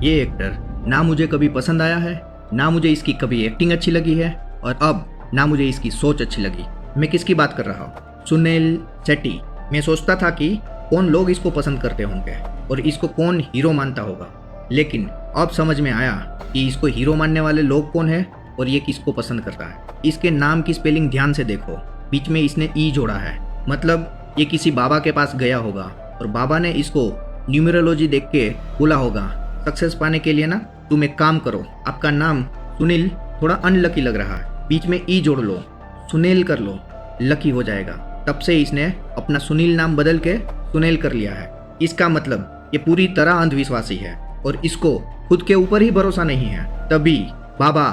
ये एक्टर ना मुझे कभी पसंद आया है, ना मुझे इसकी कभी एक्टिंग अच्छी लगी है और अब ना मुझे इसकी सोच अच्छी लगी। मैं किसकी बात कर रहा हूँ? सुनील शेट्टी। मैं सोचता था कि कौन लोग इसको पसंद करते होंगे और इसको कौन हीरो मानता होगा, लेकिन अब समझ में आया कि इसको हीरो मानने वाले लोग कौन है और ये किसको पसंद करता है। इसके नाम की स्पेलिंग ध्यान से देखो, बीच में इसने ई जोड़ा है, मतलब ये किसी बाबा के पास गया होगा और बाबा ने इसको न्यूमरोलॉजी देख के बोला होगा, सक्सेस पाने के लिए ना तुम एक काम करो, आपका नाम सुनील थोड़ा अनलकी लग रहा है, बीच में ई जोड़ लो, सुनील कर लो, लकी हो जाएगा। तब से इसने अपना सुनील नाम बदल के सुनील कर लिया है। इसका मतलब ये पूरी तरह अंधविश्वासी है और इसको खुद के ऊपर ही भरोसा नहीं है, तभी बाबा,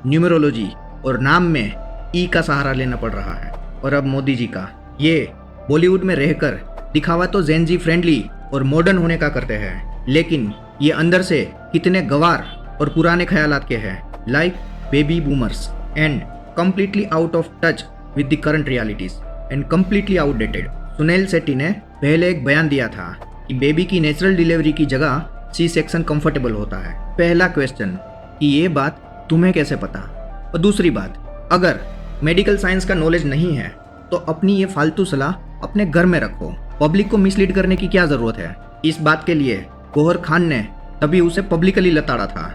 न्यूमरोलॉजी और नाम में ई का सहारा लेना पड़ रहा है। और अब मोदी जी का, ये बॉलीवुड में रहकर दिखावा तो जेनजी फ्रेंडली और मॉडर्न होने का करते हैं, लेकिन ये अंदर से कितने गवार और पुराने ख्यालात के हैं, like baby boomers and completely out of touch with the current realities and completely outdated। Sunil Shetty ने पहले एक बयान दिया था कि बेबी की नेचुरल डिलीवरी की जगह सी सेक्शन कंफर्टेबल होता है। पहला क्वेश्चन कि ये बात तुम्हें कैसे पता? और दूसरी बात, अगर मेडिकल साइंस का नॉलेज नहीं है तो अपनी ये फालतू सलाह अपने घर में रखो, पब्लिक को मिसलीड करने की क्या जरूरत है? इस बात के लिए गौहर खान ने तभी उसे पब्लिकली लताड़ा था।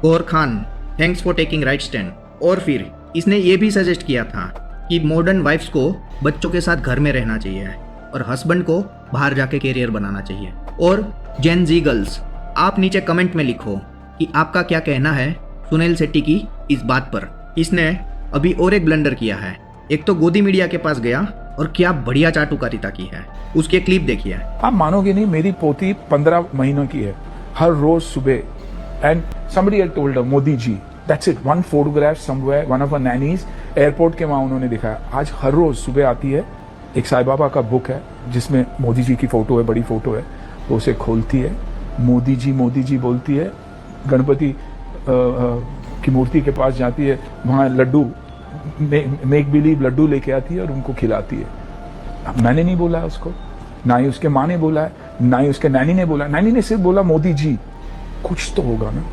Gauhar Khan, thanks for taking right stand. और फिर इसने ये भी सजेस्ट किया था कि मॉडर्न वाइफ्स को बच्चों के साथ घर में रहना चाहिए और हस्बैंड को बाहर जाके कैरियर बनाना चाहिए। और जेन जी गर्ल्स, आप नीचे कमेंट में लिखो कि आपका क्या कहना है सुनील शेट्टी की इस बात पर। इसने अभी और एक ब्लंडर किया है, एक तो गोदी मीडिया के पास गया और क्या बढ़िया चाटुकारिता की है, उसके क्लिप देखिए। आप मानोगे नहीं, मेरी पोती 15 महीनों की है, हर रोज सुबह and somebody had told her, Modi ji, that's it, one photograph somewhere, one of her nannies, airport के वहां उन्होंने दिखाया। आज हर रोज सुबह आती है, एक साईं बाबा का बुक है जिसमें मोदी जी की फोटो है, बड़ी फोटो है, वो उसे खोलती है, मोदी जी बोलती है, गणपति की मूर्ति के पास जाती है, वहां लड्डू मेक बिलीव लड्डू लेके आती है और उनको खिलाती है। अब मैंने नहीं बोला है उसको, ना ही उसके माँ ने बोला है, ना ही उसके नैनी ने बोला। नैनी ने सिर्फ बोला मोदी जी। कुछ तो होगा ना,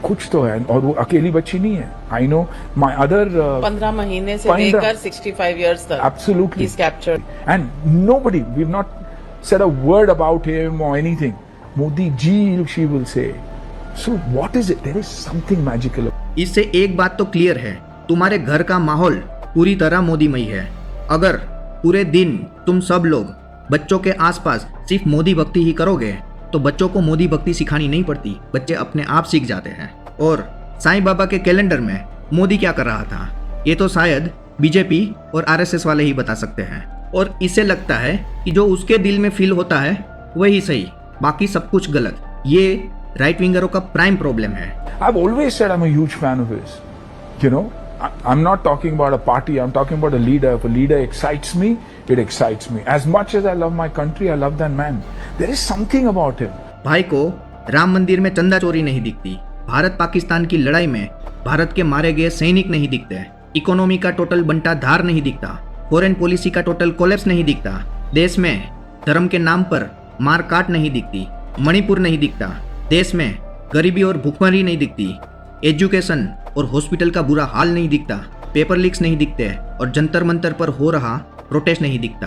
कुछ तो है। और वो अकेली बच्ची नहीं है। आई नो माई अदर 15 महीने से लेकर 65 years तक absolutely he's captured and nobody, we've not said a word about him or anything. Modi ji, she will say. So what is it? There is something magical. इससे एक बात तो clear है, तुम्हारे घर का माहौल पूरी तरह मोदीमय है। अगर पूरे दिन तुम सब लोग बच्चों के आसपास सिर्फ मोदी भक्ति ही करोगे तो बच्चों को मोदी भक्ति सिखानी नहीं पड़ती, बच्चे अपने आप सीख जाते हैं। और साईं बाबा के कैलेंडर में मोदी क्या कर रहा था, ये तो शायद बीजेपी और आरएसएस वाले ही बता सकते हैं। और इससे लगता है कि जो उसके दिल में फील होता है वही सही, बाकी सब कुछ गलत। ये राइट विंगरों का प्राइम प्रॉब्लम है। I've always said I'm a huge fan of his. You know, I'm not talking about a party, I'm talking about a leader. If a leader excites me, it excites me. As much as I love my country, I love that man. There is something about him. भाई को राम मंदिर में चंदा चोरी नहीं दिखती, भारत पाकिस्तान की लड़ाई में भारत के मारे गए सैनिक नहीं दिखते, इकोनॉमी का टोटल बंटा धार नहीं दिखता, फॉरेन पॉलिसी का टोटल कोलैप्स नहीं दिखता, देश में धर्म के नाम पर मार काट नहीं दिखती, मणिपुर नहीं दिखता, देश में गरीबी और भुखमरी नहीं दिखती, एजुकेशन और हॉस्पिटल का बुरा हाल नहीं दिखता, पेपर लीक्स नहीं दिखते और जंतर मंतर पर हो रहा प्रोटेस्ट नहीं दिखता,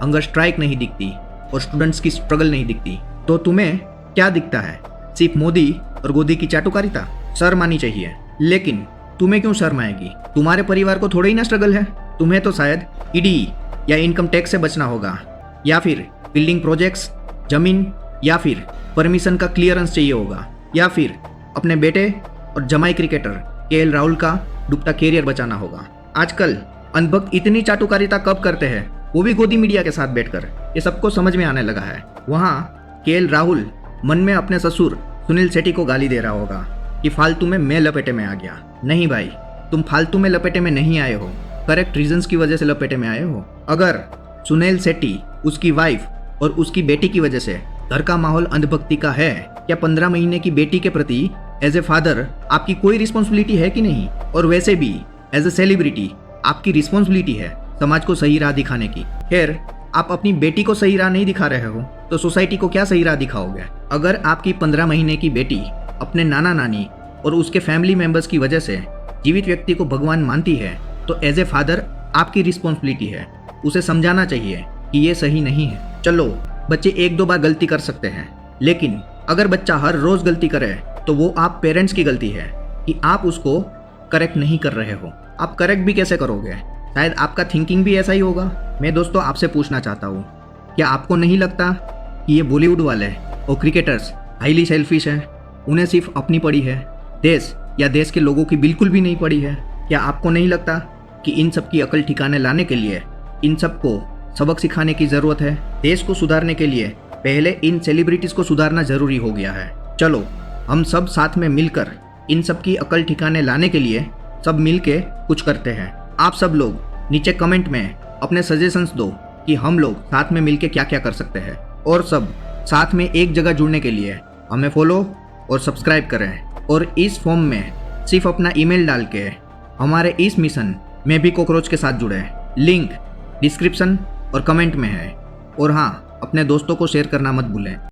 हंगर स्ट्राइक नहीं दिखती और स्टूडेंट्स की स्ट्रगल नहीं दिखती। तो तुम्हें क्या दिखता है? सिर्फ मोदी और गोदी की चाटुकारिता? शर्म आनी चाहिए। लेकिन तुम्हें क्यों शर्म आएगी? तुम्हारे परिवार को थोड़ा ही ना स्ट्रगल है। तुम्हें तो शायद ईडी या इनकम टैक्स से बचना होगा, या फिर बिल्डिंग प्रोजेक्ट्स, जमीन, या फिर परमिशन का क्लियरेंस चाहिए होगा, या फिर अपने बेटे और जमाई क्रिकेटर केएल राहुल का डूबता कैरियर बचाना होगा। आजकल अंधभक्त इतनी चाटुकारिता कब करते हैं, वो भी गोदी मीडिया के साथ बैठकर। ये सबको समझ में आने लगा है। वहाँ केएल राहुल मन में अपने ससुर सुनील शेट्टी को गाली दे रहा होगा कि फालतू में मैं लपेटे में आ गया। नहीं भाई, तुम फालतू में लपेटे में नहीं आए हो, करेक्ट रीजंस की वजह से लपेटे में आए हो। अगर सुनील शेट्टी, उसकी वाइफ और उसकी बेटी की वजह से घर का माहौल अंधभक्ति का है, क्या 15 महीने की बेटी के प्रति एज ए फादर आपकी कोई रिस्पॉन्सिबिलिटी है कि नहीं? और वैसे भी एज ए सेलिब्रिटी आपकी रिस्पॉन्सिबिलिटी है समाज को सही राह दिखाने की। खैर, आप अपनी बेटी को सही राह नहीं दिखा रहे हो तो सोसाइटी को क्या सही राह दिखाओगे? अगर आपकी 15 महीने की बेटी अपने नाना नानी और उसके फैमिली मेंबर्स की वजह से जीवित व्यक्ति को भगवान मानती है तो एज ए फादर आपकी रिस्पॉन्सिबिलिटी है उसे समझाना चाहिए कि ये सही नहीं है। चलो बच्चे एक दो बार गलती कर सकते हैं, लेकिन अगर बच्चा हर रोज गलती करे तो वो आप पेरेंट्स की गलती है कि आप उसको करेक्ट नहीं कर रहे हो। आप करेक्ट भी कैसे करोगे? शायद आपका थिंकिंग भी ऐसा ही होगा। मैं दोस्तों आपसे पूछना चाहता हूँ, क्या आपको नहीं लगता कि ये बॉलीवुड वाले और क्रिकेटर्स हाईली सेल्फिश हैं? उन्हें सिर्फ अपनी पड़ी है, देश या देश के लोगों की बिल्कुल भी नहीं पड़ी है। क्या आपको नहीं लगता कि इन सब की अकल ठिकाने लाने के लिए इन सबको सबक सिखाने की ज़रूरत है? देश को सुधारने के लिए पहले इन सेलिब्रिटीज़ को सुधारना ज़रूरी हो गया है। चलो हम सब साथ में मिलकर इन सब की अकल ठिकाने लाने के लिए सब मिल के कुछ करते हैं। आप सब लोग नीचे कमेंट में अपने सजेशंस दो कि हम लोग साथ में मिल के क्या क्या कर सकते हैं, और सब साथ में एक जगह जुड़ने के लिए हमें फॉलो और सब्सक्राइब करें, और इस फॉर्म में सिर्फ अपना ईमेल डाल के हमारे इस मिशन में भी कॉकरोच के साथ जुड़े। लिंक डिस्क्रिप्शन और कमेंट में है। और हाँ, अपने दोस्तों को शेयर करना मत भूलें।